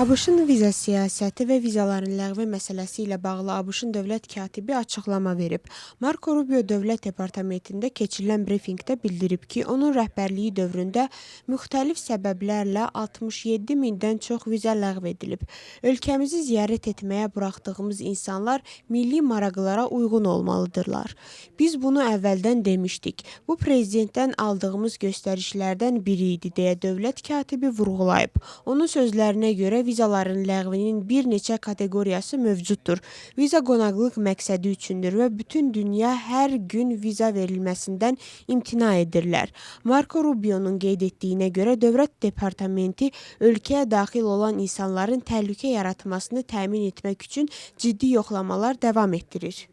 ABŞ-ın viza siyasəti və vizaların ləğvi məsələsi ilə bağlı ABŞ-ın dövlət katibi açıqlama verib. Marco Rubio Dövlət Departamentində keçirilən brifinqdə bildirib ki, onun rəhbərliyi dövründə müxtəlif səbəblərlə 67 mindən çox viza ləğv edilib. Ölkəmizi ziyarət etməyə buraxdığımız insanlar milli maraqlara uyğun olmalıdırlar. Biz bunu əvvəldən demişdik. Bu prezidentdən aldığımız göstərişlərdən biri idi, deyə dövlət katibi vurğulayıb. Onun sözlərinə görə vizaların ləğvinin bir neçə kateqoriyası mövcuddur. Viza qonaqlıq məqsədi üçündür və bütün dünya hər gün viza verilməsindən imtina edirlər. Marco Rubio'nun qeyd etdiyinə görə Dövlət Departamenti ölkəyə daxil olan insanların təhlükə yaratmasını təmin etmək üçün ciddi yoxlamalar davam etdirir.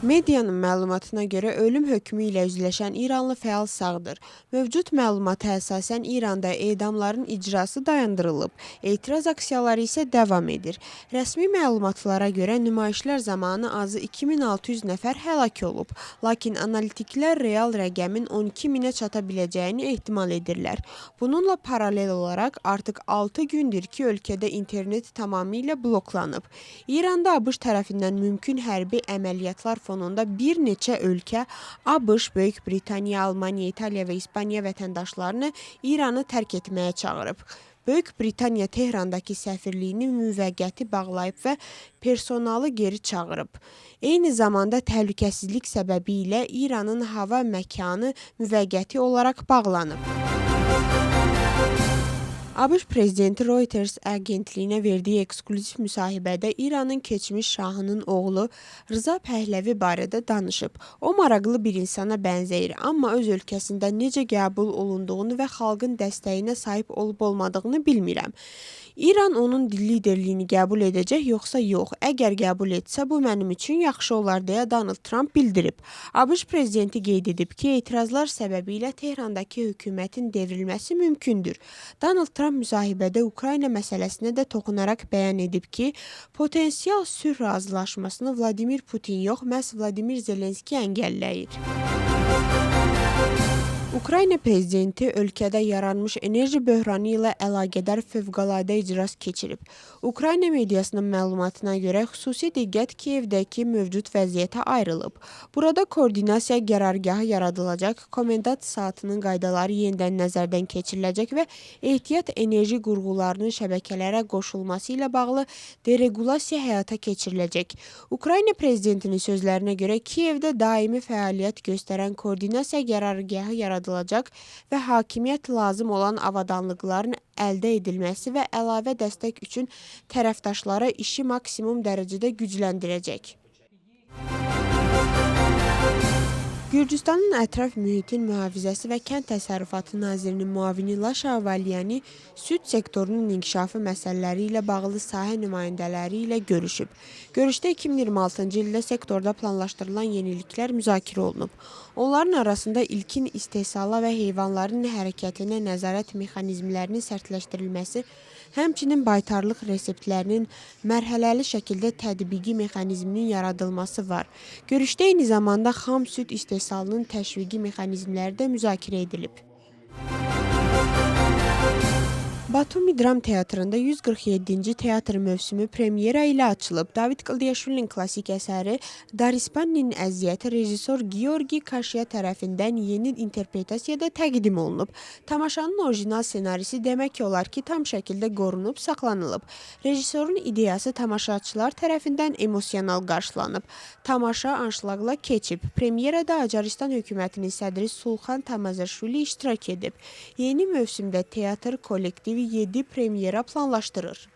Medianın məlumatına görə ölüm hökmü ilə üzləşən İranlı fəal sağdır. Mövcud məlumata əsasən İranda edamların icrası dayandırılıb. Etiraz aksiyaları isə davam edir. Rəsmi məlumatlara görə nümayişlər zamanı azı 2600 nəfər həlak olub. Lakin analitiklər real rəqəmin 12 minə çata biləcəyini ehtimal edirlər. Bununla paralel olaraq artıq 6 gündür ki, ölkədə internet tamamilə bloklanıb. İranda ABŞ tərəfindən mümkün hərbi əməliyyatlar fonunda bir neçə ölkə ABŞ, Böyük Britaniya, Almaniya, İtaliya və İspaniya vətəndaşlarını İranı tərk etməyə çağırıb. Böyük Britaniya Tehrandakı səfirliyini müvəqqəti bağlayıb və personalı geri çağırıb. Eyni zamanda təhlükəsizlik səbəbi ilə İranın hava məkanı müvəqqəti olaraq bağlanıb. ABŞ prezidenti Reuters agentliyinə verdiyi eksklüziv müsahibədə İranın keçmiş şahının oğlu Rıza Pəhləvi barədə danışıb. O maraqlı bir insana bənzəyir, amma öz ölkəsində necə qəbul olunduğunu və xalqın dəstəyinə sahib olub-olmadığını bilmirəm. İran onun liderliyini qəbul edəcək yoxsa yox? Əgər qəbul etsə, bu mənim üçün yaxşı olar, deyə Donald Trump bildirib. ABŞ prezidenti qeyd edib ki, etirazlar səbəbilə Tehrandakı hökumətin devrilməsi mümkündür. Donald Trump müsahibədə Ukrayna məsələsinə də toxunaraq bəyan edib ki, potensial sülh razılaşmasını Vladimir Putin yox, məhz Vladimir Zelenski əngəlləyir. Ukrayna prezidenti ölkədə yaranmış enerji böhranı ilə əlaqədar fövqəladə iclas keçirib. Ukrayna mediasının məlumatına görə xüsusi diqqət Kiyevdəki mövcud vəziyyətə ayrılıb. Burada koordinasiya qərargahı yaradılacaq, komendant saatının qaydaları yenidən nəzərdən keçiriləcək və ehtiyat enerji qurğularının şəbəkələrə qoşulması ilə bağlı derequlasiya həyata keçiriləcək. Ukrayna prezidentinin sözlərinə görə Kiyevdə daimi fəaliyyət göstərən koordinasiya qərargahı yaradılacaq və hakimiyyət lazım olan avadanlıqların əldə edilməsi və əlavə dəstək üçün tərəfdaşlara işi maksimum dərəcədə gücləndirəcək. Gürcüstanın ətraf mühitin mühafizəsi və kənd təsərrüfatı nazirinin müavini Laşa Valyani süd sektorunun inkişafı məsələləri ilə bağlı sahə nümayəndələri ilə görüşüb. Görüşdə 2026-cı ildə sektorda planlaşdırılan yeniliklər müzakirə olunub. Onların arasında ilkin istehsala və heyvanların hərəkətinə nəzarət mexanizmlərinin sərtləşdirilməsi, həmçinin baytarlıq reseptlərinin mərhələli şəkildə tətbiqi mexanizminin yaradılması var. Görüşdə eyni zamanda xam süd istehsalının təşviqi mexanizmləri də müzakirə edilib. Batumi Dram Teatrında 147-ci teatr mövsümü premyera ilə açılıb. David Qıldiyaşvilinin klassik əsəri Darispaninin əziyyəti rejissor Georgi Kaşya tərəfindən yeni interpretasiyada təqdim olunub. Tamaşanın orijinal ssenarisi demək olar ki, tam şəkildə qorunub, saxlanılıb. Rejissorun ideyası tamaşaçılar tərəfindən emosional qarşılanıb. Tamaşa anşlaqla keçib. Premyerada Acarıstan hökumətinin sədri Sulxan Tamazaşvili iştirak edib. Yeni mövsümdə teatr kollektivi 7 premyera planlaşdırır.